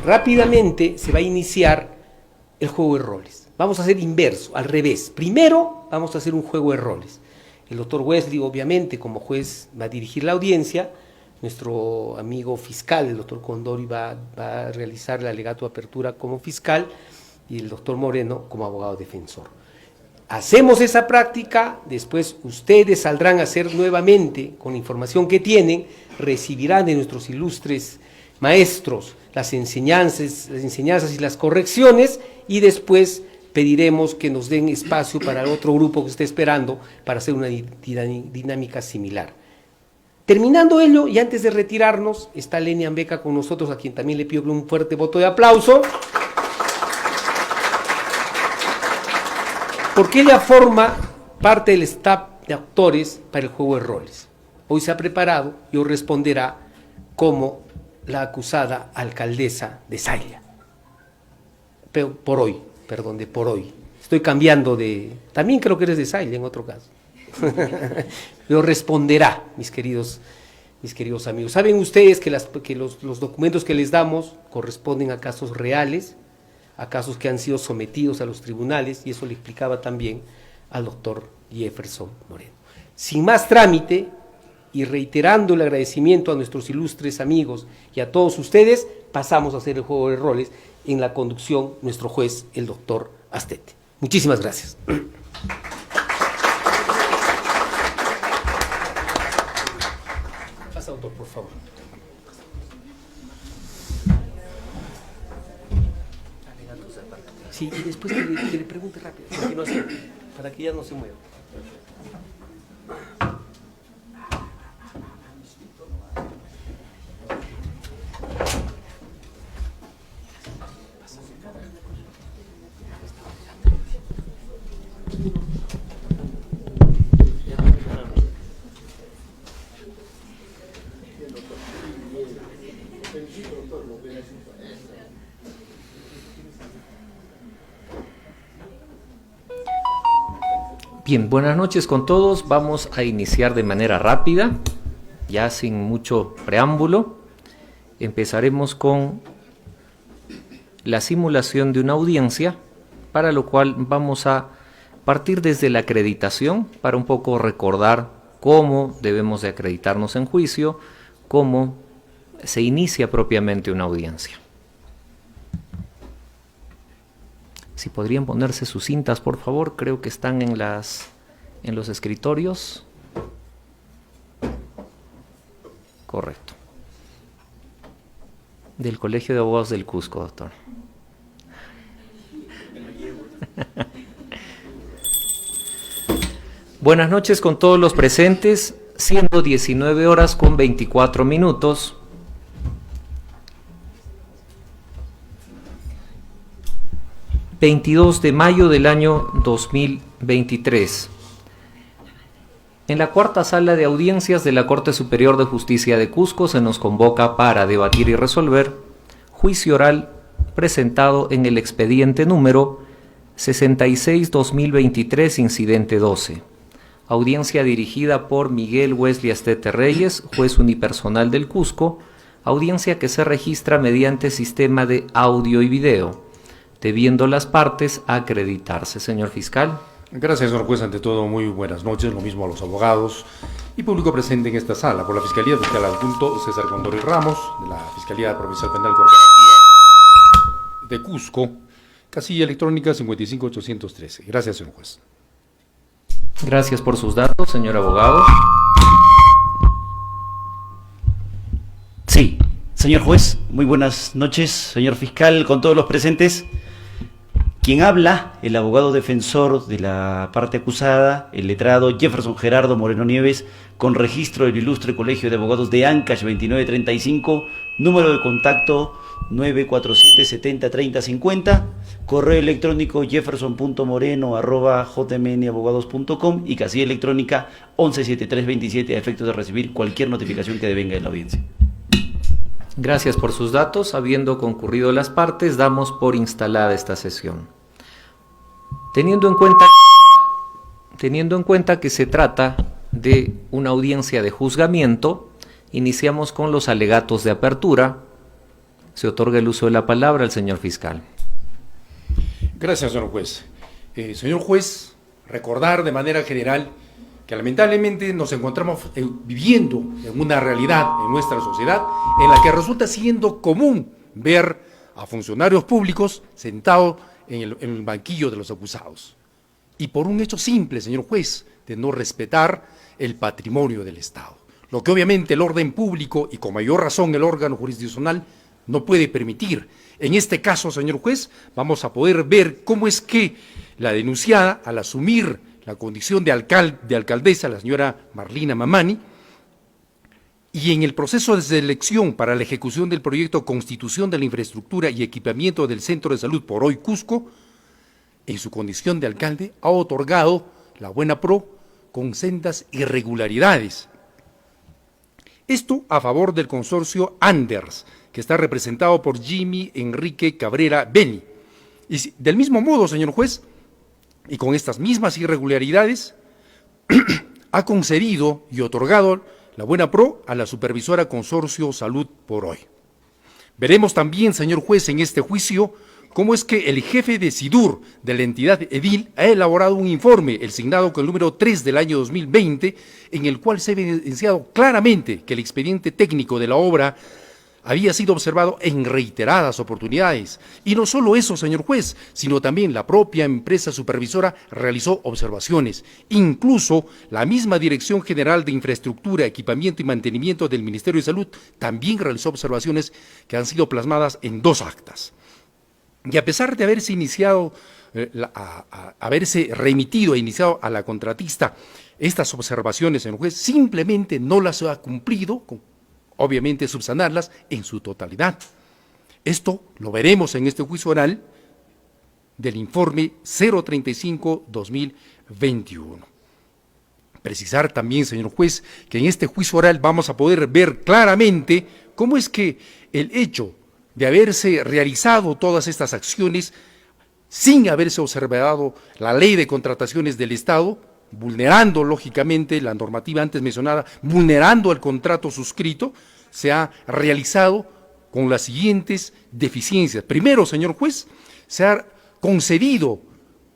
rápidamente se va a iniciar el juego de roles. Vamos a hacer inverso, al revés. Primero vamos a hacer un juego de roles. El doctor Wesley, obviamente, como juez, va a dirigir la audiencia. Nuestro amigo fiscal, el doctor Condori, va a realizar el alegato de apertura como fiscal y el doctor Moreno como abogado defensor. Hacemos esa práctica, después ustedes saldrán a hacer nuevamente, con la información que tienen, recibirán de nuestros ilustres maestros las enseñanzas y las correcciones, y después pediremos que nos den espacio para el otro grupo que esté esperando para hacer una dinámica similar. Terminando ello, y antes de retirarnos, está Lenia Ambeca con nosotros, a quien también le pido un fuerte voto de aplauso, porque ella forma parte del staff de actores para el juego de roles. Hoy se ha preparado y hoy responderá como la acusada alcaldesa de Sailla. Por hoy. Estoy cambiando de... También creo que eres de Sailla en otro caso. Pero responderá, mis queridos amigos. Saben ustedes que los documentos que les damos corresponden a casos reales, a casos que han sido sometidos a los tribunales, y eso le explicaba también al doctor Jefferson Moreno. Sin más trámite, y reiterando el agradecimiento a nuestros ilustres amigos y a todos ustedes, pasamos a hacer el juego de roles en la conducción nuestro juez, el doctor Astete. Muchísimas gracias. Pasa, doctor, por favor. Sí, y después que le pregunte rápido, para que ya no se mueva. Bien, buenas noches con todos. Vamos a iniciar de manera rápida, ya sin mucho preámbulo. Empezaremos con la simulación de una audiencia, para lo cual vamos a partir desde la acreditación, para un poco recordar cómo debemos de acreditarnos en juicio, cómo se inicia propiamente una audiencia. Si podrían ponerse sus cintas, por favor, creo que están en los escritorios. Correcto. Del Colegio de Abogados del Cusco, doctor. Buenas noches con todos los presentes, siendo 19 horas con 24 minutos. ...22 de mayo del año 2023... En la cuarta sala de audiencias de la Corte Superior de Justicia de Cusco se nos convoca para debatir y resolver juicio oral presentado en el expediente número 66-2023, incidente 12. Audiencia dirigida por Miguel Wesley Astete Reyes, juez unipersonal del Cusco, audiencia que se registra mediante sistema de audio y video, debiendo las partes acreditarse. Señor fiscal. Gracias, señor juez. Ante todo, muy buenas noches. Lo mismo a los abogados y público presente en esta sala. Por la Fiscalía, fiscal adjunto César Condori Ramos, de la Fiscalía Provincial Penal Corporativa de Cusco, casilla electrónica 55813. Gracias, señor juez. Gracias por sus datos, señor abogado. Sí, señor juez, muy buenas noches, señor fiscal, con todos los presentes. Quien habla, el abogado defensor de la parte acusada, el letrado Jefferson Gerardo Moreno Nieves, con registro del Ilustre Colegio de Abogados de Ancash 2935, número de contacto 947-70-30-50, correo electrónico jefferson.moreno@jmnabogados.com y casilla electrónica 117327 a efectos de recibir cualquier notificación que devenga de la audiencia. Gracias por sus datos. Habiendo concurrido las partes, damos por instalada esta sesión. Teniendo en cuenta que se trata de una audiencia de juzgamiento, iniciamos con los alegatos de apertura, Se otorga el uso de la palabra al señor fiscal. Gracias, señor juez. Señor juez, recordar de manera general que lamentablemente nos encontramos viviendo en una realidad en nuestra sociedad en la que resulta siendo común ver a funcionarios públicos sentados en el banquillo de los acusados. Y por un hecho simple, señor juez, de no respetar el patrimonio del Estado. Lo que obviamente el orden público y con mayor razón el órgano jurisdiccional no puede permitir. En este caso, señor juez, vamos a poder ver cómo es que la denunciada, al asumir la condición de alcaldesa, la señora Marlina Mamani, y en el proceso de selección para la ejecución del proyecto Constitución de la Infraestructura y Equipamiento del Centro de Salud por hoy Cusco, en su condición de alcalde, ha otorgado la buena pro con sendas irregularidades. Esto a favor del consorcio Anders, que está representado por Jimmy Enrique Cabrera Beni. Y del mismo modo, señor juez, y con estas mismas irregularidades, ha concedido y otorgado la buena pro a la supervisora Consorcio Salud por hoy. Veremos también, señor juez, en este juicio, cómo es que el jefe de SIDUR de la entidad edil ha elaborado un informe, el signado con el número 3 del año 2020, en el cual se ha evidenciado claramente que el expediente técnico de la obra había sido observado en reiteradas oportunidades. Y no solo eso, señor juez, sino también la propia empresa supervisora realizó observaciones. Incluso la misma Dirección General de Infraestructura, Equipamiento y Mantenimiento del Ministerio de Salud también realizó observaciones que han sido plasmadas en 2 actas. Y a pesar de haberse iniciado, haberse remitido e iniciado a la contratista estas observaciones, señor juez, simplemente no las ha cumplido, obviamente subsanarlas en su totalidad. Esto lo veremos en este juicio oral del informe 035-2021. Precisar también, señor juez, que en este juicio oral vamos a poder ver claramente cómo es que el hecho de haberse realizado todas estas acciones sin haberse observado la ley de contrataciones del Estado, vulnerando lógicamente la normativa antes mencionada, vulnerando el contrato suscrito, se ha realizado con las siguientes deficiencias. Primero, señor juez, se ha concedido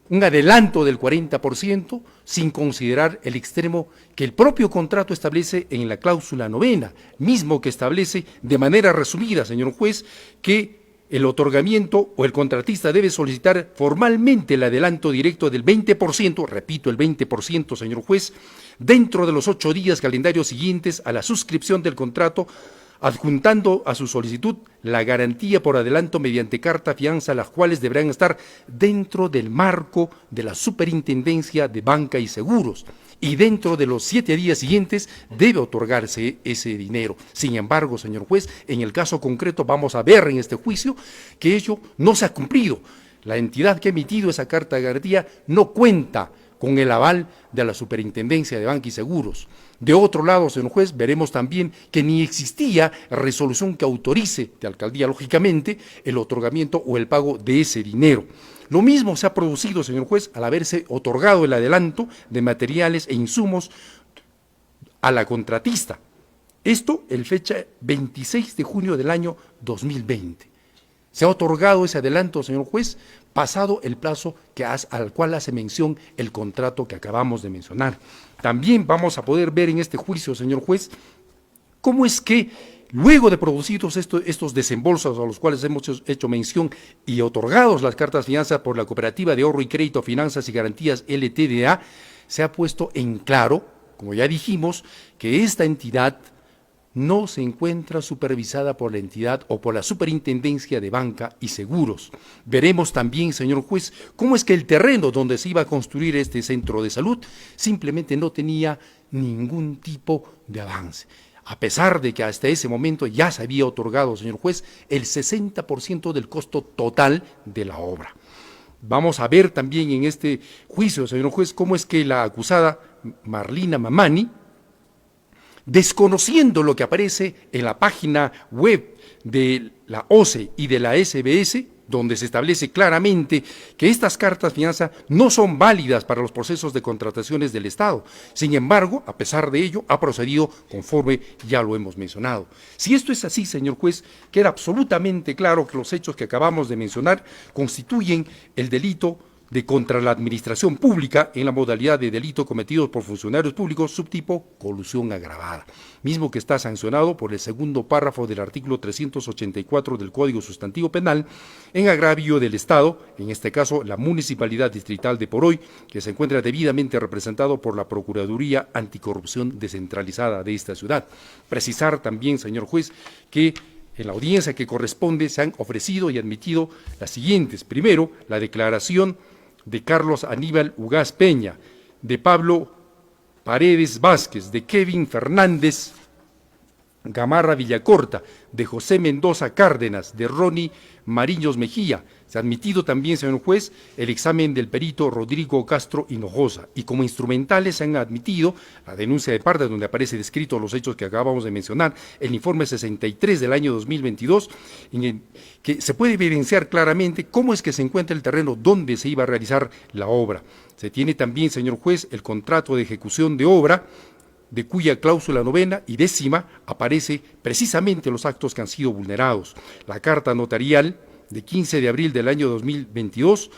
un adelanto del 40% sin considerar el extremo que el propio contrato establece en la cláusula 9ª, mismo que establece de manera resumida, señor juez, que el otorgamiento o el contratista debe solicitar formalmente el adelanto directo del 20%, repito, el 20%, señor juez, dentro de los 8 días calendarios siguientes a la suscripción del contrato, adjuntando a su solicitud la garantía por adelanto mediante carta fianza, las cuales deberán estar dentro del marco de la Superintendencia de Banca y Seguros, y dentro de los 7 días siguientes debe otorgarse ese dinero. Sin embargo, señor juez, en el caso concreto vamos a ver en este juicio que ello no se ha cumplido. La entidad que ha emitido esa carta de garantía no cuenta con el aval de la Superintendencia de Banca y Seguros. De otro lado, señor juez, veremos también que ni existía resolución que autorice de alcaldía, lógicamente, el otorgamiento o el pago de ese dinero. Lo mismo se ha producido, señor juez, al haberse otorgado el adelanto de materiales e insumos a la contratista. Esto el fecha 26 de junio del año 2020. Se ha otorgado ese adelanto, señor juez, pasado el plazo al cual hace mención el contrato que acabamos de mencionar. También vamos a poder ver en este juicio, señor juez, cómo es que luego de producidos estos desembolsos a los cuales hemos hecho mención y otorgados las cartas fianza por la Cooperativa de Ahorro y Crédito, Finanzas y Garantías LTDA, se ha puesto en claro, como ya dijimos, que esta entidad no se encuentra supervisada por la entidad o por la Superintendencia de Banca y Seguros. Veremos también, señor juez, cómo es que el terreno donde se iba a construir este centro de salud simplemente no tenía ningún tipo de avance. A pesar de que hasta ese momento ya se había otorgado, señor juez, el 60% del costo total de la obra. Vamos a ver también en este juicio, señor juez, cómo es que la acusada Marlina Mamani, desconociendo lo que aparece en la página web de la OCE y de la SBS, donde se establece claramente que estas cartas fianza no son válidas para los procesos de contrataciones del Estado. Sin embargo, a pesar de ello, ha procedido conforme ya lo hemos mencionado. Si esto es así, señor juez, queda absolutamente claro que los hechos que acabamos de mencionar constituyen el delito de contra la administración pública en la modalidad de delito cometido por funcionarios públicos subtipo colusión agravada, mismo que está sancionado por el segundo párrafo del artículo 384 del Código Sustantivo Penal en agravio del Estado, en este caso la Municipalidad Distrital de Poroy, que se encuentra debidamente representado por la Procuraduría Anticorrupción Descentralizada de esta ciudad. Precisar también, señor juez, que en la audiencia que corresponde se han ofrecido y admitido las siguientes. Primero, la declaración de Carlos Aníbal Ugaz Peña, de Pablo Paredes Vázquez, de Kevin Fernández Gamarra Villacorta, de José Mendoza Cárdenas, de Ronnie Mariños Mejía. Se ha admitido también, señor juez, el examen del perito Rodrigo Castro Hinojosa, y como instrumentales se han admitido la denuncia de parte donde aparece descrito los hechos que acabamos de mencionar, el informe 63 del año 2022, en el que se puede evidenciar claramente cómo es que se encuentra el terreno donde se iba a realizar la obra. Se tiene también, señor juez, el contrato de ejecución de obra, de cuya cláusula 9ª y 10ª aparece precisamente los actos que han sido vulnerados. La carta notarial de 15 de abril del año 2022,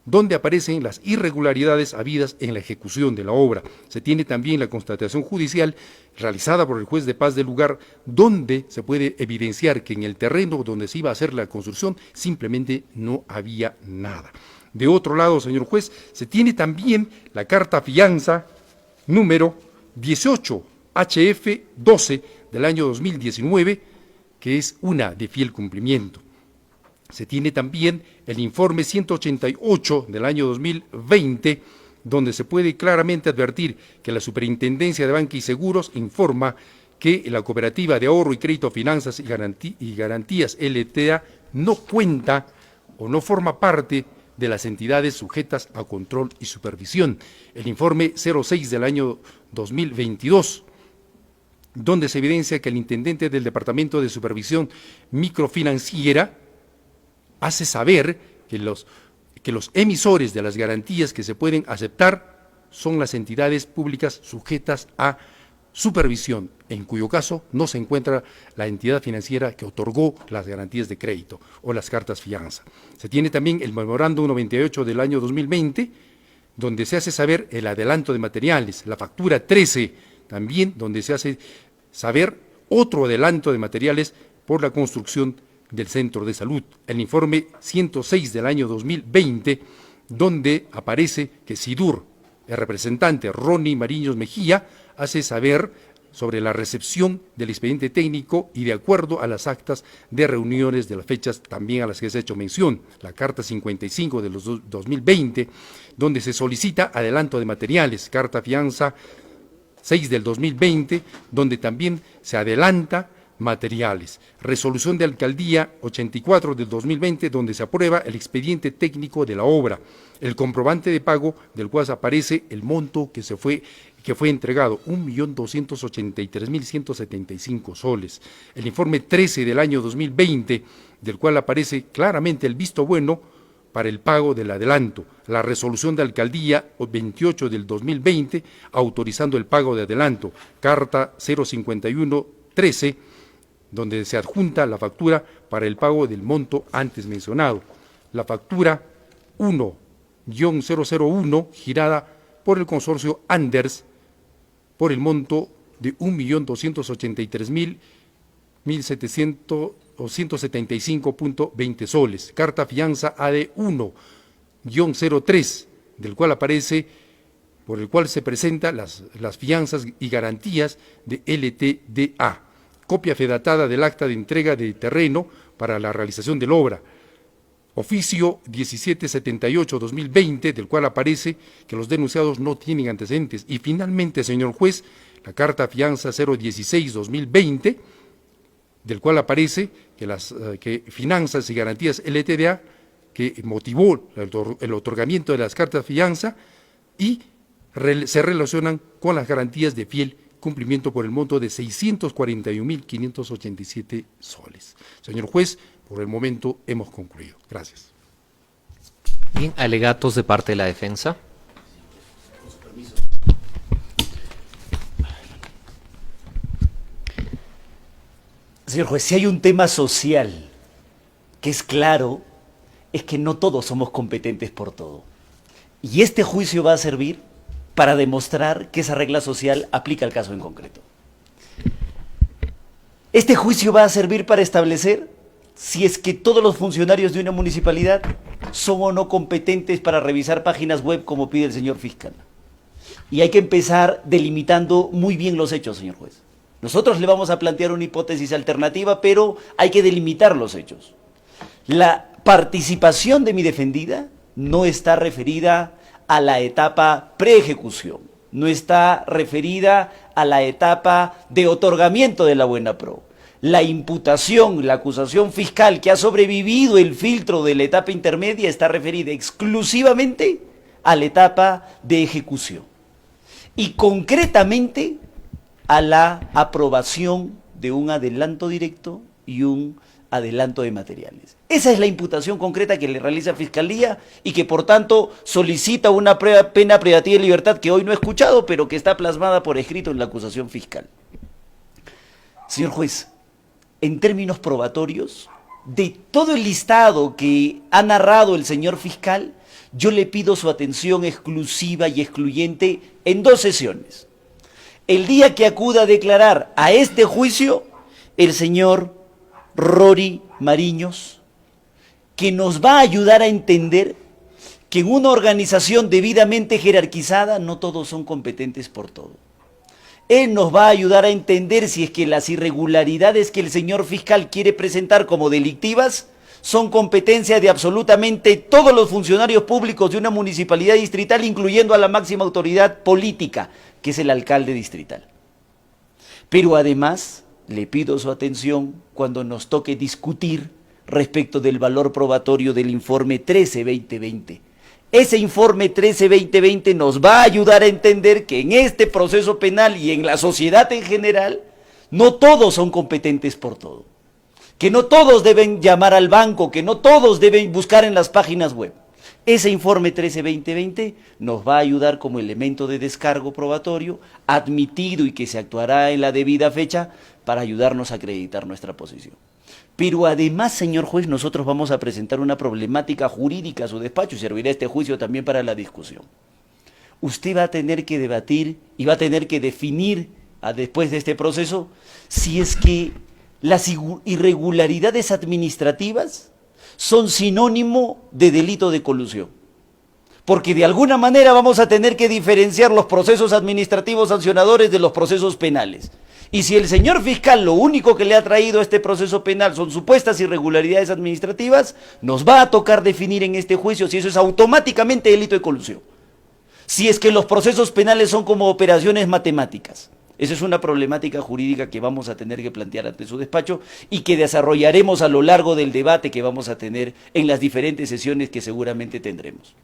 donde aparecen las irregularidades habidas en la ejecución de la obra. Se tiene también la constatación judicial realizada por el juez de paz del lugar, donde se puede evidenciar que en el terreno donde se iba a hacer la construcción simplemente no había nada. De otro lado, señor juez, se tiene también la carta fianza número 18 HF 12 del año 2019, que es una de fiel cumplimiento. Se tiene también el informe 188 del año 2020, donde se puede claramente advertir que la Superintendencia de Banca y Seguros informa que la Cooperativa de Ahorro y Crédito, Finanzas y Garantías LTA no cuenta o no forma parte de las entidades sujetas a control y supervisión. El informe 06 del año 2022, donde se evidencia que el intendente del Departamento de Supervisión Microfinanciera hace saber que los emisores de las garantías que se pueden aceptar son las entidades públicas sujetas a supervisión, en cuyo caso no se encuentra la entidad financiera que otorgó las garantías de crédito o las cartas fianza. Se tiene también el memorándum 98 del año 2020, donde se hace saber el adelanto de materiales, la factura 13 también, donde se hace saber otro adelanto de materiales por la construcción del centro de salud. El informe 106 del año 2020, donde aparece que SIDUR, el representante Ronnie Mariños Mejía, hace saber sobre la recepción del expediente técnico y de acuerdo a las actas de reuniones de las fechas también a las que se ha hecho mención, la carta 55 de los 2020, donde se solicita adelanto de materiales, carta fianza 6 del 2020, donde también se adelanta materiales, resolución de alcaldía 84 del 2020, donde se aprueba el expediente técnico de la obra, el comprobante de pago del cual aparece el monto que fue entregado, 1.283.175 soles. El informe 13 del año 2020, del cual aparece claramente el visto bueno para el pago del adelanto, la resolución de alcaldía 28 del 2020, autorizando el pago de adelanto, carta 051-13, donde se adjunta la factura para el pago del monto antes mencionado, la factura 1-001 girada por el consorcio Anders por el monto de 1.283.175.20 soles, carta fianza AD 1-03, del cual aparece, por el cual se presentan las fianzas y garantías de LTDA, copia fedatada del acta de entrega de terreno para la realización de la obra, oficio 1778-2020, del cual aparece que los denunciados no tienen antecedentes. Y finalmente, señor juez, la carta fianza 016-2020, del cual aparece que Finanzas y Garantías LTDA, que motivó el otorgamiento de las cartas fianza y se relacionan con las garantías de fiel cumplimiento por el monto de 641.587 soles. Señor juez, Por el momento hemos concluido. Gracias. Bien, alegatos de parte de la defensa. Señor juez, si hay un tema social que es claro, es que no todos somos competentes por todo. Y este juicio va a servir para demostrar que esa regla social aplica al caso en concreto. Este juicio va a servir para establecer si es que todos los funcionarios de una municipalidad son o no competentes para revisar páginas web como pide el señor fiscal. Y hay que empezar delimitando muy bien los hechos, señor juez. Nosotros le vamos a plantear una hipótesis alternativa, pero hay que delimitar los hechos. La participación de mi defendida no está referida a la etapa pre-ejecución, no está referida a la etapa de otorgamiento de la buena pro. La imputación, la acusación fiscal que ha sobrevivido el filtro de la etapa intermedia está referida exclusivamente a la etapa de ejecución y concretamente a la aprobación de un adelanto directo y un adelanto de materiales. Esa es la imputación concreta que le realiza Fiscalía y que por tanto solicita una pena privativa de libertad que hoy no he escuchado, pero que está plasmada por escrito en la acusación fiscal. Señor juez, en términos probatorios, de todo el listado que ha narrado el señor fiscal, yo le pido su atención exclusiva y excluyente en 2 sesiones. El día que acuda a declarar a este juicio, el señor Rory Mariños, que nos va a ayudar a entender que en una organización debidamente jerarquizada no todos son competentes por todo. Él nos va a ayudar a entender si es que las irregularidades que el señor fiscal quiere presentar como delictivas son competencia de absolutamente todos los funcionarios públicos de una municipalidad distrital, incluyendo a la máxima autoridad política, que es el alcalde distrital. Pero además, le pido su atención cuando nos toque discutir respecto del valor probatorio del informe 13-2020. Ese informe 13-2020 nos va a ayudar a entender que en este proceso penal y en la sociedad en general, no todos son competentes por todo. Que no todos deben llamar al banco, que no todos deben buscar en las páginas web. Ese informe 13-2020 nos va a ayudar como elemento de descargo probatorio, admitido y que se actuará en la debida fecha para ayudarnos a acreditar nuestra posición. Pero además, señor juez, nosotros vamos a presentar una problemática jurídica a su despacho y servirá este juicio también para la discusión. Usted va a tener que debatir y va a tener que definir, después de este proceso, si es que las irregularidades administrativas son sinónimo de delito de colusión. Porque de alguna manera vamos a tener que diferenciar los procesos administrativos sancionadores de los procesos penales. Y si el señor fiscal lo único que le ha traído a este proceso penal son supuestas irregularidades administrativas, nos va a tocar definir en este juicio si eso es automáticamente delito de colusión. Si es que los procesos penales son como operaciones matemáticas. Esa es una problemática jurídica que vamos a tener que plantear ante su despacho y que desarrollaremos a lo largo del debate que vamos a tener en las diferentes sesiones que seguramente tendremos.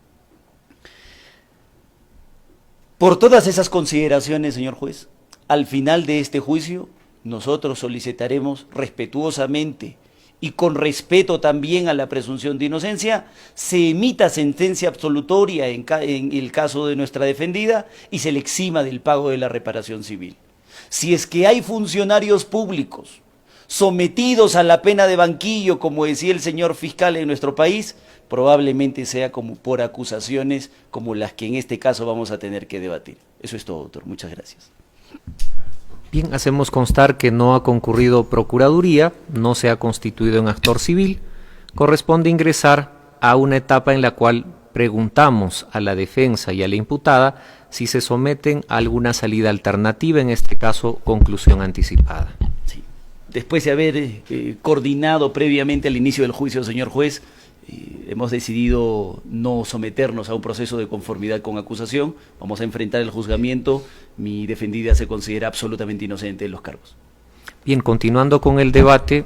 Por todas esas consideraciones, señor juez, al final de este juicio, nosotros solicitaremos respetuosamente y con respeto también a la presunción de inocencia, se emita sentencia absolutoria en el caso de nuestra defendida y se le exima del pago de la reparación civil. Si es que hay funcionarios públicos sometidos a la pena de banquillo, como decía el señor fiscal en nuestro país, probablemente sea como por acusaciones como las que en este caso vamos a tener que debatir. Eso es todo, doctor. Muchas gracias. Bien, hacemos constar que no ha concurrido Procuraduría, no se ha constituido en actor civil. Corresponde ingresar a una etapa en la cual preguntamos a la defensa y a la imputada si se someten a alguna salida alternativa, en este caso, conclusión anticipada. Sí. Después de haber coordinado previamente al inicio del juicio, señor juez, hemos decidido no someternos a un proceso de conformidad con acusación. Vamos a enfrentar el juzgamiento. Mi defendida se considera absolutamente inocente de los cargos. Bien, continuando con el debate.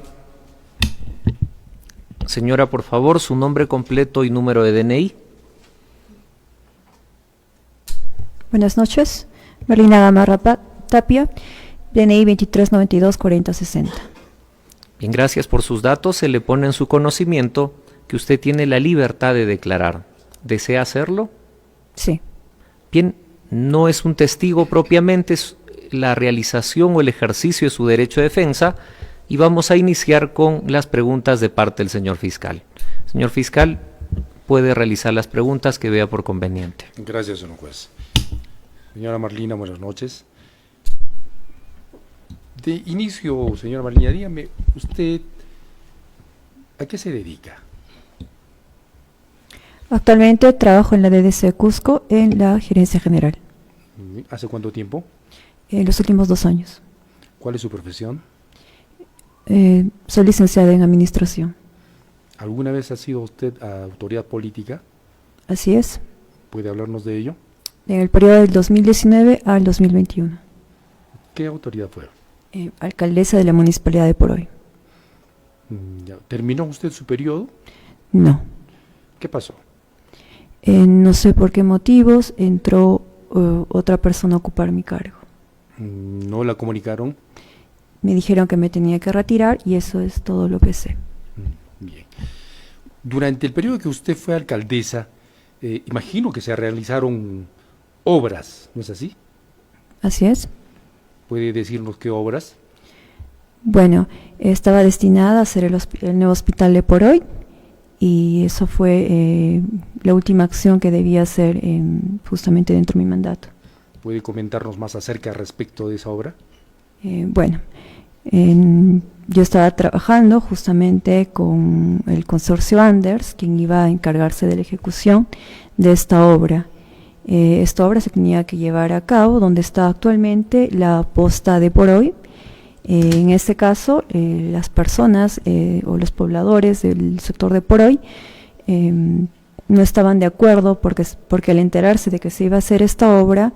Señora, por favor, su nombre completo y número de DNI. Buenas noches. Marlina Gamarra Tapia, DNI 2392-4060. Bien, gracias por sus datos. Se le pone en su conocimiento que usted tiene la libertad de declarar. ¿Desea hacerlo? Sí. Bien, no es un testigo propiamente, es la realización o el ejercicio de su derecho de defensa, y vamos a iniciar con las preguntas de parte del señor fiscal. Señor fiscal, puede realizar las preguntas que vea por conveniente. Gracias, señor juez. Señora Marlina, buenas noches. De inicio, señora Marlina, dígame, ¿usted a qué se dedica? Actualmente trabajo en la DDC Cusco en la gerencia general. ¿Hace cuánto tiempo? En los últimos 2 años. ¿Cuál es su profesión? Soy licenciada en administración. ¿Alguna vez ha sido usted autoridad política? Así es. ¿Puede hablarnos de ello? En el periodo del 2019 al 2021. ¿Qué autoridad fue? Alcaldesa de la Municipalidad de Poroy. Ya. ¿Terminó usted su periodo? No. ¿Qué pasó? No sé por qué motivos entró otra persona a ocupar mi cargo. ¿No la comunicaron? Me dijeron que me tenía que retirar y eso es todo lo que sé. Bien. Durante el periodo que usted fue alcaldesa, imagino que se realizaron obras, ¿no es así? Así es. ¿Puede decirnos qué obras? Bueno, estaba destinada a hacer el nuevo hospital de Poroy y eso fue la última acción que debía hacer justamente dentro de mi mandato. ¿Puede comentarnos más acerca respecto de esa obra? Bueno, yo estaba trabajando justamente con el consorcio Anders, quien iba a encargarse de la ejecución de esta obra. Esta obra se tenía que llevar a cabo donde está actualmente la posta de Poroy. En este caso, las personas o los pobladores del sector de Poroy no estaban de acuerdo porque al enterarse de que se iba a hacer esta obra,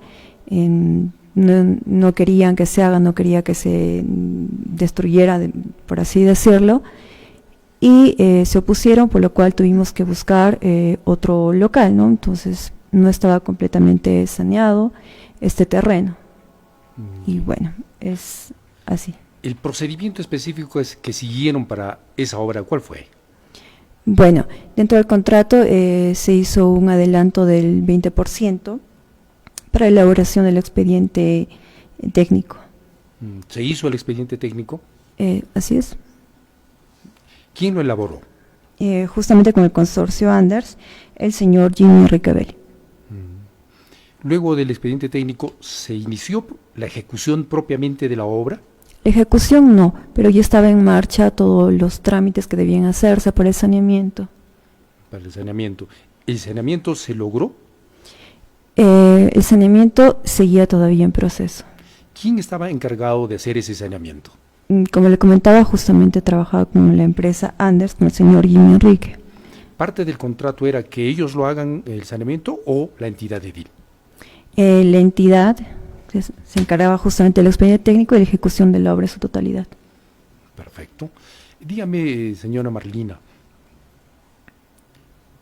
no querían que se haga, no quería que se destruyera, por así decirlo, y se opusieron, por lo cual tuvimos que buscar otro local, ¿no? Entonces no estaba completamente saneado este terreno. Y bueno, es así. ¿El procedimiento específico que siguieron para esa obra, cuál fue? Bueno, dentro del contrato se hizo un adelanto del 20% para la elaboración del expediente técnico. ¿Se hizo el expediente técnico? Así es. ¿Quién lo elaboró? Justamente con el consorcio Anders, el señor Jimmy Riquebel. Luego del expediente técnico, ¿se inició la ejecución propiamente de la obra? La ejecución no, pero ya estaba en marcha todos los trámites que debían hacerse para el saneamiento. Para el saneamiento. ¿El saneamiento se logró? El saneamiento seguía todavía en proceso. ¿Quién estaba encargado de hacer ese saneamiento? Como le comentaba, justamente trabajaba con la empresa Anders, con el señor Jimmy Enrique. ¿Parte del contrato era que ellos lo hagan el saneamiento o la entidad edil? La entidad se encargaba justamente del expediente técnico y de la ejecución de la obra en su totalidad. Perfecto. Dígame, señora Marlina,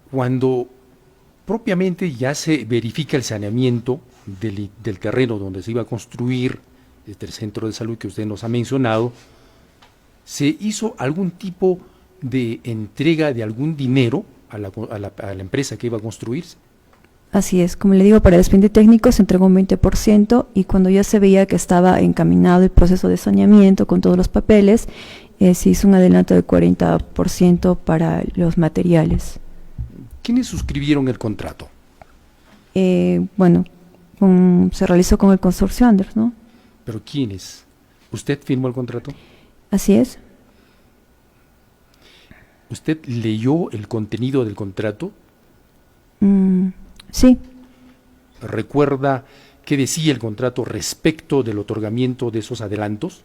cuando propiamente ya se verifica el saneamiento del terreno donde se iba a construir el centro de salud que usted nos ha mencionado, ¿se hizo algún tipo de entrega de algún dinero a la empresa que iba a construirse? Así es, como le digo, para el expediente técnico se entregó un 20% y cuando ya se veía que estaba encaminado el proceso de saneamiento con todos los papeles, se hizo un adelanto del 40% para los materiales. ¿Quiénes suscribieron el contrato? Bueno, se realizó con el consorcio Anders, ¿no? ¿Pero quiénes? ¿Usted firmó el contrato? Así es. ¿Usted leyó el contenido del contrato? Sí. ¿Recuerda qué decía el contrato respecto del otorgamiento de esos adelantos?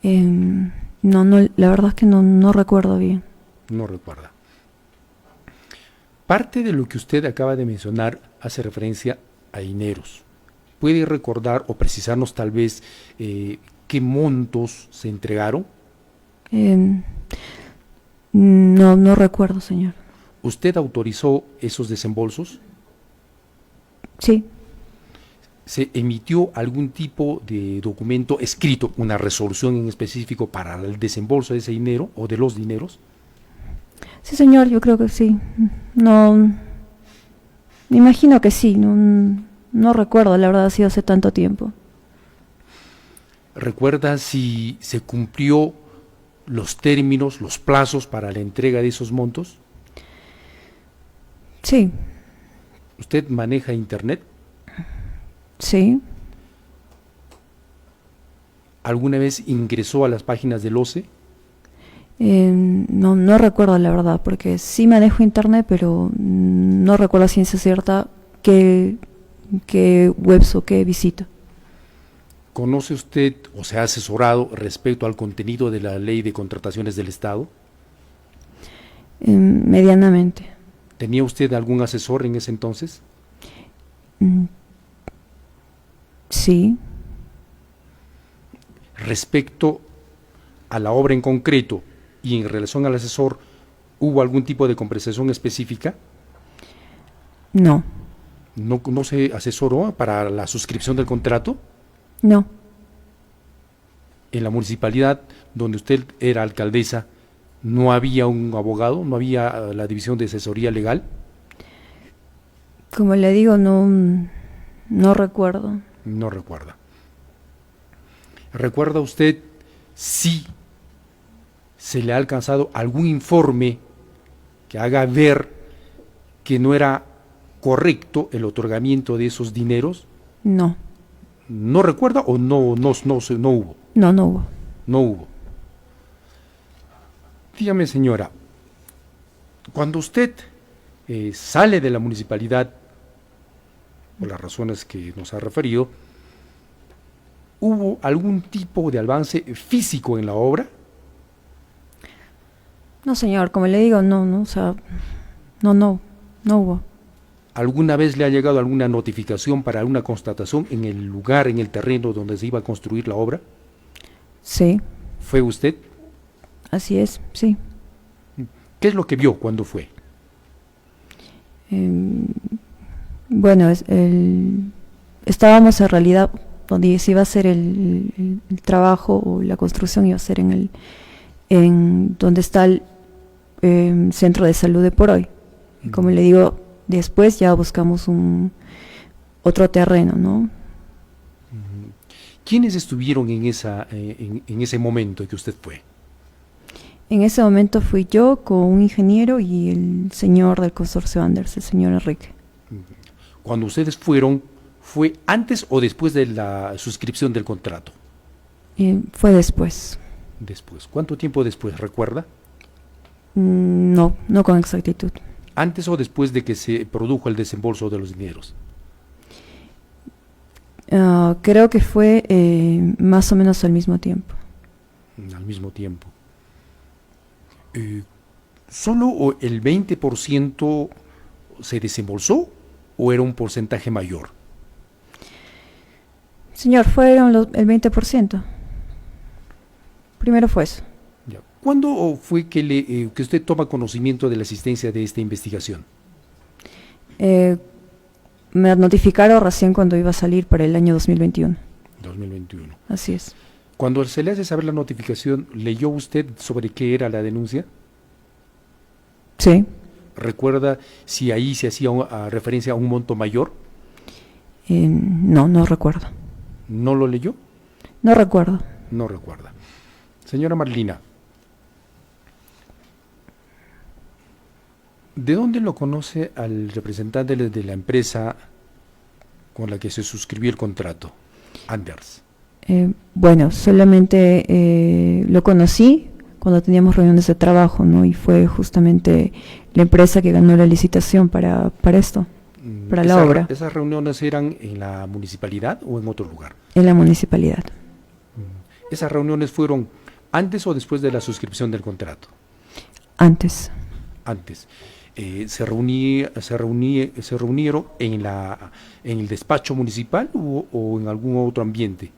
No, la verdad es que no recuerdo bien. No recuerda. Parte de lo que usted acaba de mencionar hace referencia a dineros. ¿Puede recordar o precisarnos tal vez qué montos se entregaron? No recuerdo, señor. ¿Usted autorizó esos desembolsos? Sí. ¿Se emitió algún tipo de documento escrito, una resolución en específico para el desembolso de ese dinero o de los dineros? Sí, señor, yo creo que sí. No, me imagino que sí, no recuerdo, la verdad ha sido hace tanto tiempo. ¿Recuerda si se cumplió los términos, los plazos para la entrega de esos montos? Sí, ¿Usted maneja internet? sí, ¿Alguna vez ingresó a las páginas del OCE? no recuerdo la verdad, porque sí manejo internet, pero no recuerdo a ciencia cierta qué webs o qué visito. ¿Conoce usted o se ha asesorado respecto al contenido de la Ley de Contrataciones del Estado? Medianamente. ¿Tenía usted algún asesor en ese entonces? Sí, Respecto a la obra en concreto y en relación al asesor, ¿hubo algún tipo de compensación específica? no, ¿No se asesoró para la suscripción del contrato? no, En la municipalidad donde usted era alcaldesa, ¿no había un abogado? ¿No había la división de asesoría legal? como le digo, no recuerdo. No recuerda. ¿Recuerda usted si se le ha alcanzado algún informe que haga ver que no era correcto el otorgamiento de esos dineros? No, ¿No recuerda o no hubo? no hubo. No hubo. Dígame, señora, cuando usted sale de la municipalidad, por las razones que nos ha referido, ¿hubo algún tipo de avance físico en la obra? No, señor, como le digo, o sea, no hubo. ¿Alguna vez le ha llegado alguna notificación para alguna constatación en el lugar, en el terreno donde se iba a construir la obra? Sí, ¿Fue usted? así es, sí. ¿Qué es lo que vio cuando fue? Bueno, estábamos en realidad donde se iba a hacer el trabajo o la construcción iba a ser en donde está el centro de salud de por hoy. Y como le digo, después ya buscamos otro terreno, ¿no? ¿Quiénes estuvieron en ese momento en que usted fue? En ese momento fui yo con un ingeniero y el señor del consorcio Anders, el señor Enrique. Cuando ustedes fueron, ¿fue antes o después de la suscripción del contrato? Fue después. Después. ¿Cuánto tiempo después, recuerda? No con exactitud. ¿Antes o después de que se produjo el desembolso de los dineros? Creo que fue más o menos al mismo tiempo. Al mismo tiempo. ¿Solo el 20% se desembolsó o era un porcentaje mayor? Señor, fueron el 20%. Primero fue eso. Ya. ¿Cuándo fue que usted toma conocimiento de la existencia de esta investigación? Me notificaron recién cuando iba a salir para el año 2021. 2021. Así es. Cuando se le hace saber la notificación, ¿leyó usted sobre qué era la denuncia? Sí. ¿Recuerda si ahí se hacía referencia a un monto mayor? No recuerdo. ¿No lo leyó? No recuerdo. No recuerda. Señora Marlina, ¿de dónde lo conoce al representante de la empresa con la que se suscribió el contrato, Anders? Bueno, solamente lo conocí cuando teníamos reuniones de trabajo, ¿no? Y fue justamente la empresa que ganó la licitación para esto, para la obra. ¿Esas reuniones eran en la municipalidad o en otro lugar? En la municipalidad. ¿Esas reuniones fueron antes o después de la suscripción del contrato? Antes. Antes. ¿Se reunieron en el despacho municipal o en algún otro ambiente?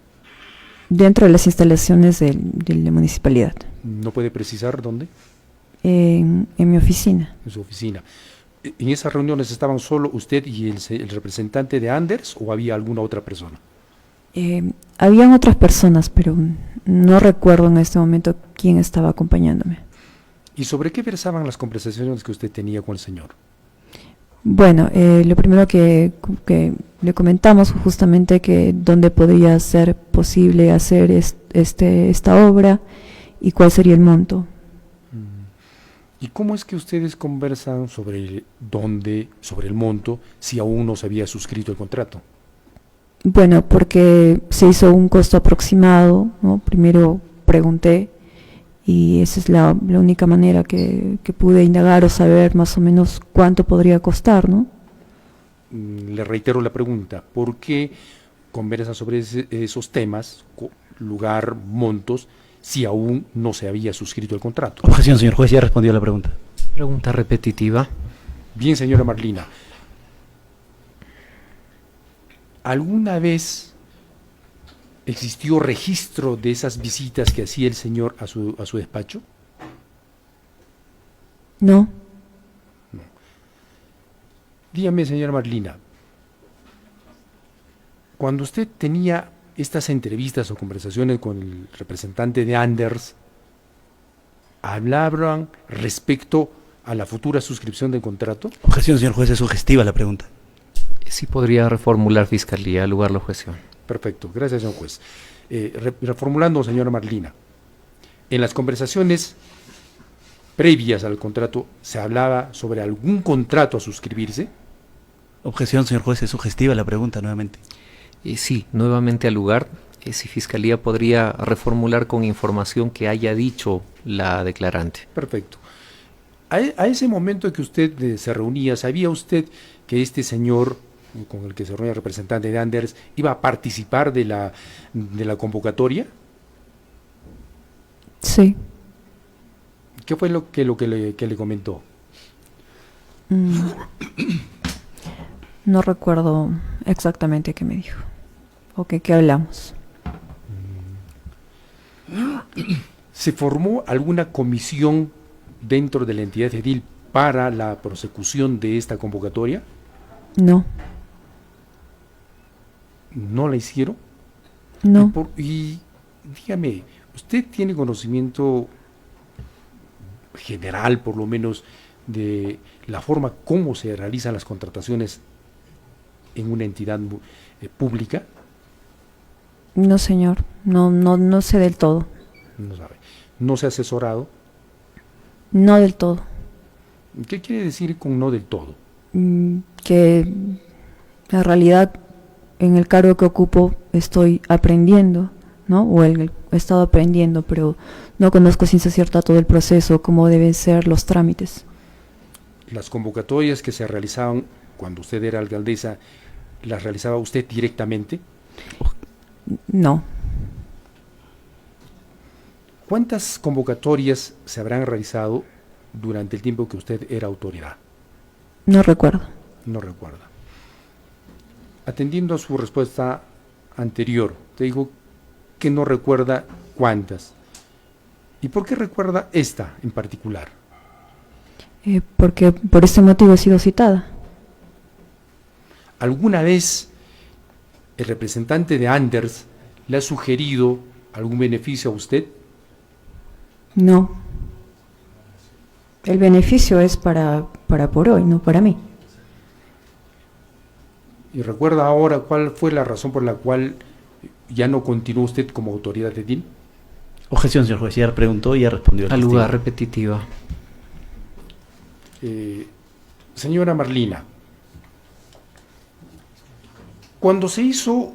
Dentro de las instalaciones de la municipalidad. ¿No puede precisar dónde? En mi oficina. En su oficina. ¿En esas reuniones estaban solo usted y el representante de Anders o había alguna otra persona? Habían otras personas, pero no recuerdo en este momento quién estaba acompañándome. ¿Y sobre qué versaban las conversaciones que usted tenía con el señor? Bueno, lo primero que le comentamos fue justamente que dónde podría ser posible hacer esta obra y cuál sería el monto. ¿Y cómo es que ustedes conversan sobre sobre el monto, si aún no se había suscrito el contrato? Bueno, porque se hizo un costo aproximado, ¿no? Primero pregunté y esa es la única manera que pude indagar o saber más o menos cuánto podría costar, ¿no? Le reitero la pregunta, ¿por qué conversan sobre esos temas, lugar, montos, si aún no se había suscrito el contrato? Objeción, señor juez, ya respondió la pregunta. Pregunta repetitiva. Bien, señora Marlina. ¿Alguna vez existió registro de esas visitas que hacía el señor a su despacho? No, Dígame, señora Marlina, cuando usted tenía estas entrevistas o conversaciones con el representante de Anders, ¿hablaban respecto a la futura suscripción del contrato? Objeción, señor juez, es sugestiva la pregunta. Sí podría reformular Fiscalía, al lugar la objeción. Perfecto, gracias, señor juez. Reformulando, señora Marlina, en las conversaciones previas al contrato, ¿se hablaba sobre algún contrato a suscribirse? Objeción, señor juez, es sugestiva la pregunta nuevamente. Sí, nuevamente al lugar. Si Fiscalía podría reformular con información que haya dicho la declarante. Perfecto. A ese momento en que usted se reunía, ¿sabía usted que este señor con el que se reunía el representante de Anders iba a participar de la convocatoria? sí. ¿Qué fue lo que le comentó? No recuerdo exactamente qué me dijo o qué hablamos. ¿Se formó alguna comisión dentro de la entidad edil para la prosecución de esta convocatoria? No, ¿No la hicieron? no. Y dígame, ¿usted tiene conocimiento general, por lo menos, de la forma como se realizan las contrataciones en una entidad pública? No, señor, no sé del todo. No sabe. ¿No se ha asesorado? No del todo. ¿Qué quiere decir con no del todo? Que en realidad en el cargo que ocupo estoy aprendiendo, ¿no? He estado aprendiendo, pero no conozco ciencia cierta todo el proceso, cómo deben ser los trámites. Las convocatorias que se realizaban cuando usted era alcaldesa, ¿las realizaba usted directamente? No, ¿Cuántas convocatorias se habrán realizado durante el tiempo que usted era autoridad? no recuerdo. No recuerda. Atendiendo a su respuesta anterior, te digo que no recuerda cuántas. ¿Y por qué recuerda esta en particular? Porque por ese motivo he sido citada. ¿Alguna vez el representante de Anders le ha sugerido algún beneficio a usted? No. El beneficio es para por hoy, no para mí. ¿Y recuerda ahora cuál fue la razón por la cual ya no continuó usted como autoridad edil? Objeción, señor juez, ya preguntó y ya respondió. Al lugar, repetitiva. Señora Marlina, cuando se hizo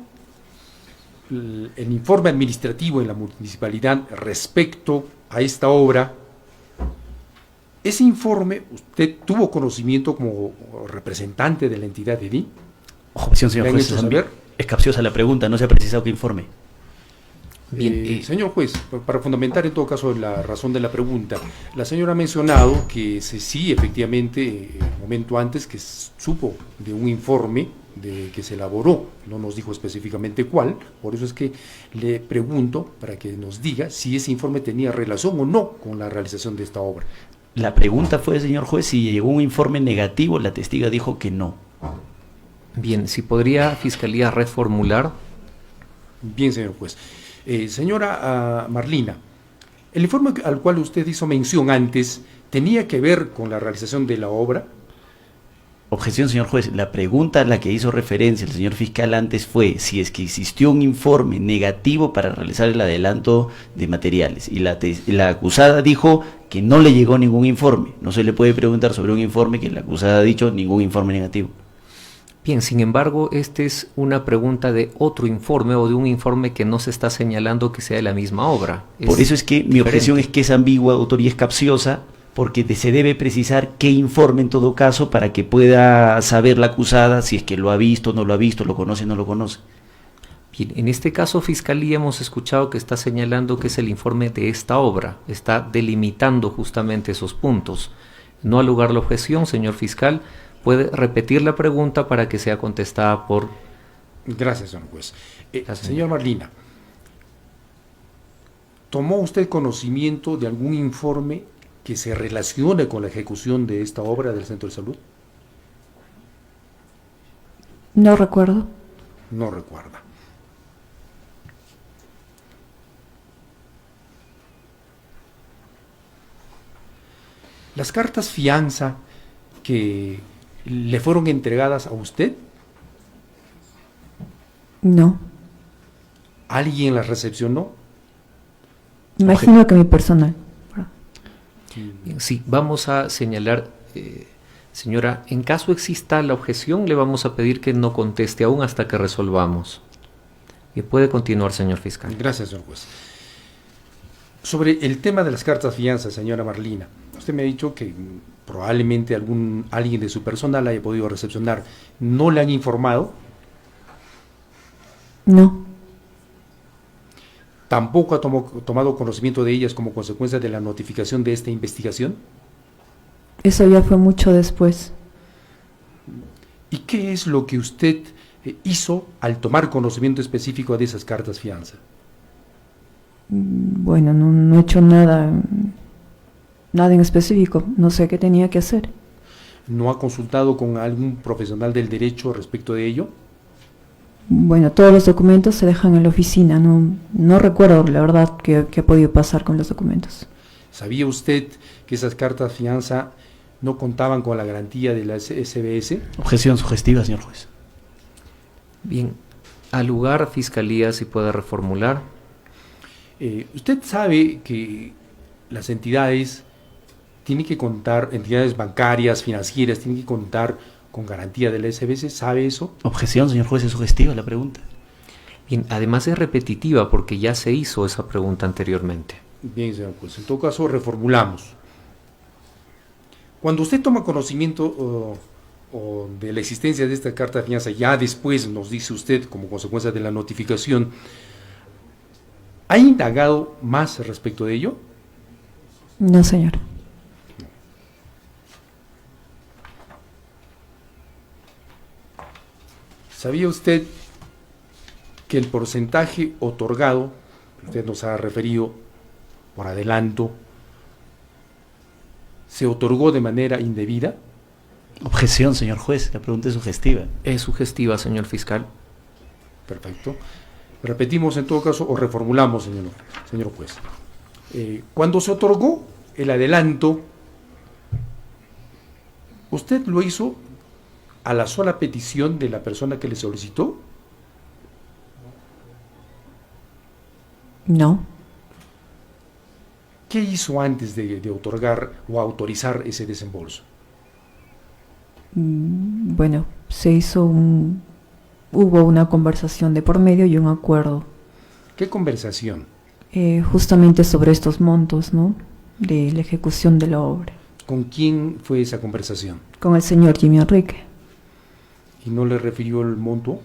el informe administrativo en la municipalidad respecto a esta obra, ese informe, ¿usted tuvo conocimiento como representante de la entidad edil? Objeción, señor ¿Le han juez, hecho saber? es capciosa la pregunta, no se ha precisado qué informe. Bien, Señor juez, para fundamentar en todo caso la razón de la pregunta, la señora ha mencionado que sí, efectivamente, un momento antes que supo de un informe que se elaboró, no nos dijo específicamente cuál, por eso es que le pregunto para que nos diga si ese informe tenía relación o no con la realización de esta obra. La pregunta fue, señor juez, si llegó un informe negativo. La testiga dijo que no. Bien, si podría Fiscalía reformular. Bien, señor juez. Señora Marlina, el informe al cual usted hizo mención antes, ¿tenía que ver con la realización de la obra? Objeción, señor juez. La pregunta a la que hizo referencia el señor fiscal antes fue si es que existió un informe negativo para realizar el adelanto de materiales. Y la acusada dijo que no le llegó ningún informe. No se le puede preguntar sobre un informe que la acusada ha dicho ningún informe negativo. Bien, sin embargo, esta es una pregunta de otro informe o de un informe que no se está señalando que sea de la misma obra. Por eso es que mi objeción es que es ambigua, doctor, y es capciosa, porque se debe precisar qué informe en todo caso para que pueda saber la acusada si es que lo ha visto, no lo ha visto, lo conoce, no lo conoce. Bien, en este caso, Fiscalía, hemos escuchado que está señalando que es el informe de esta obra, está delimitando justamente esos puntos. No al lugar la objeción, señor fiscal, puede repetir la pregunta para que sea contestada por... Gracias, señor juez. Señor Marlina, ¿tomó usted conocimiento de algún informe que se relacione con la ejecución de esta obra del Centro de Salud? No recuerdo. No recuerda. Las cartas fianza que le fueron entregadas a usted, No. ¿alguien las recepcionó? Imagino que mi personal. Bien, sí, vamos a señalar, señora, en caso exista la objeción, le vamos a pedir que no conteste aún hasta que resolvamos. Y puede continuar, señor fiscal. Gracias, señor juez. Sobre el tema de las cartas fianza, señora Marlina, usted me ha dicho que probablemente alguien de su personal la haya podido recepcionar. ¿No le han informado? No. ¿Tampoco ha tomado conocimiento de ellas como consecuencia de la notificación de esta investigación? Eso ya fue mucho después. ¿Y qué es lo que usted hizo al tomar conocimiento específico de esas cartas fianza? Bueno, no he hecho nada en específico. No sé qué tenía que hacer. ¿No ha consultado con algún profesional del derecho respecto de ello? Bueno, todos los documentos se dejan en la oficina. No recuerdo, la verdad, qué ha podido pasar con los documentos. ¿Sabía usted que esas cartas fianza no contaban con la garantía de la SBS? Objeción sugestiva, señor juez. Bien, al lugar, Fiscalía, si puede reformular. Usted sabe que las entidades tienen que contar, entidades bancarias, financieras, tienen que contar con garantía de la SBS, ¿sabe eso? Objeción, señor juez, es sugestiva la pregunta. Bien, además es repetitiva porque ya se hizo esa pregunta anteriormente. Bien, señor juez, en todo caso reformulamos. Cuando usted toma conocimiento de la existencia de esta carta de fianza, ya después nos dice usted, como consecuencia de la notificación, ¿ha indagado más respecto de ello? No, señor. ¿Sabía usted que el porcentaje otorgado, que usted nos ha referido por adelanto, se otorgó de manera indebida? Objeción, señor juez, la pregunta es sugestiva. Es sugestiva, señor fiscal. Perfecto. Repetimos en todo caso o reformulamos, señor juez. Cuando se otorgó el adelanto, ¿usted lo hizo a la sola petición de la persona que le solicitó? No. ¿Qué hizo antes de otorgar o autorizar ese desembolso? Bueno, hubo una conversación de por medio y un acuerdo. ¿Qué conversación? Justamente sobre estos montos, ¿no? De la ejecución de la obra. ¿Con quién fue esa conversación? Con el señor Jimmy Enrique. ¿Y no le refirió el monto?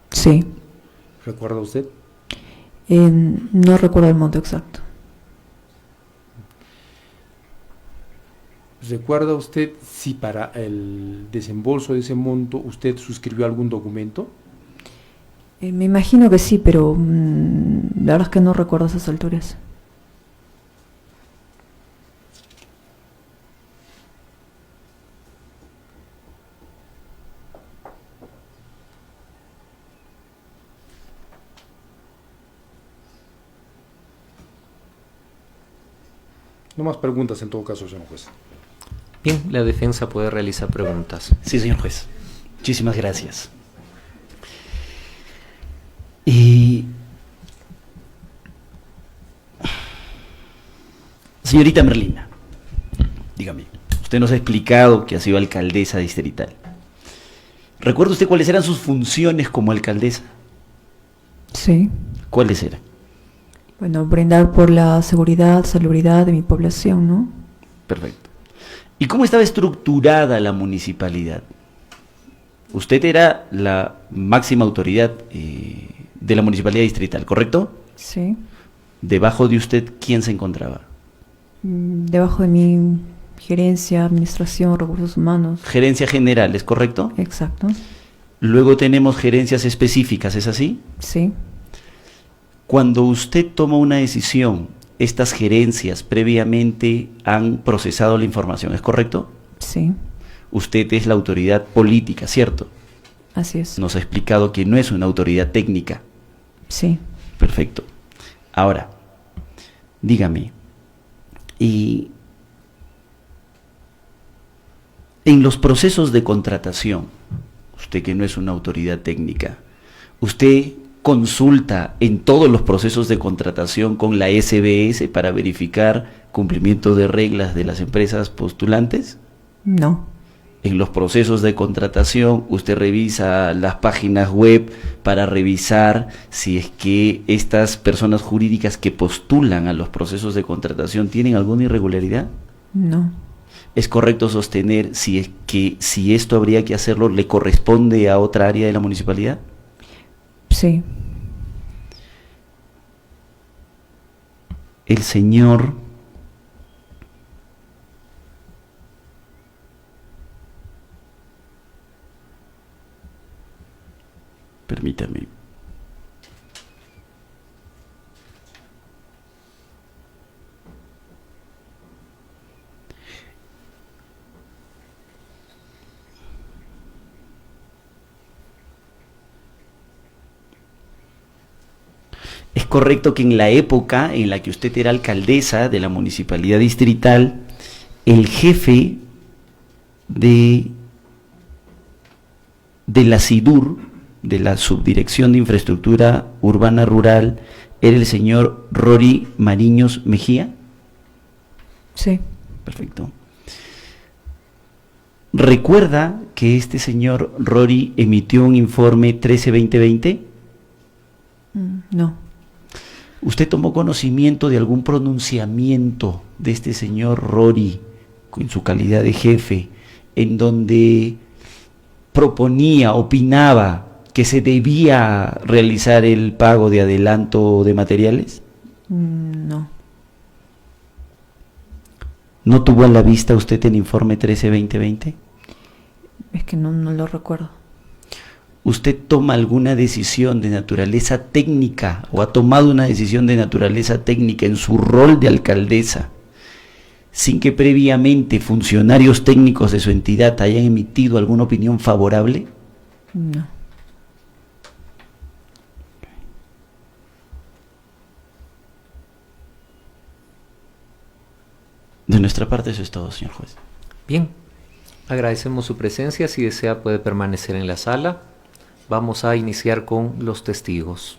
Sí. ¿Recuerda usted? No recuerdo el monto exacto. ¿Recuerda usted si para el desembolso de ese monto usted suscribió algún documento? Me imagino que sí, pero la verdad es que no recuerdo esas alturas. No más preguntas en todo caso, señor juez. Bien, la defensa puede realizar preguntas. Sí, señor juez. Muchísimas gracias. Y... Señorita Merlina, dígame, usted nos ha explicado que ha sido alcaldesa distrital. ¿Recuerda usted cuáles eran sus funciones como alcaldesa? Sí. ¿Cuáles eran? Bueno, brindar por la seguridad, salubridad de mi población, ¿no? Perfecto. ¿Y cómo estaba estructurada la municipalidad? Usted era la máxima autoridad de la municipalidad distrital, ¿correcto? Sí. Debajo de usted, ¿quién se encontraba? Debajo de mi gerencia, administración, recursos humanos. Gerencia general, ¿es correcto? Exacto. Luego tenemos gerencias específicas, ¿es así? Sí. Cuando usted toma una decisión, estas gerencias previamente han procesado la información, ¿es correcto? Sí. Usted es la autoridad política, ¿cierto? Así es. Nos ha explicado que no es una autoridad técnica. Sí. Perfecto. Ahora, dígame, y en los procesos de contratación, usted que no es una autoridad técnica, ¿usted consulta en todos los procesos de contratación con la SBS para verificar cumplimiento de reglas de las empresas postulantes? No. En los procesos de contratación, usted revisa las páginas web para revisar si es que estas personas jurídicas que postulan a los procesos de contratación tienen alguna irregularidad. No. ¿Es correcto sostener si es que si esto habría que hacerlo le corresponde a otra área de la municipalidad? Sí. El señor permítame. Es correcto que en la época en la que usted era alcaldesa de la municipalidad distrital, el jefe de la SIDUR, de la Subdirección de Infraestructura Urbana Rural, era el señor Rory Mariños Mejía. Sí. Perfecto. ¿Recuerda que este señor Rory emitió un informe 13-2020? No. ¿Usted tomó conocimiento de algún pronunciamiento de este señor Rory, en su calidad de jefe, en donde proponía, opinaba que se debía realizar el pago de adelanto de materiales? No. ¿No tuvo a la vista usted el informe 13-2020? Es que no lo recuerdo. ¿Usted toma alguna decisión de naturaleza técnica o ha tomado una decisión de naturaleza técnica en su rol de alcaldesa sin que previamente funcionarios técnicos de su entidad hayan emitido alguna opinión favorable? No. De nuestra parte eso es todo, señor juez. Bien, agradecemos su presencia. Si desea puede permanecer en la sala. Vamos a iniciar con los testigos.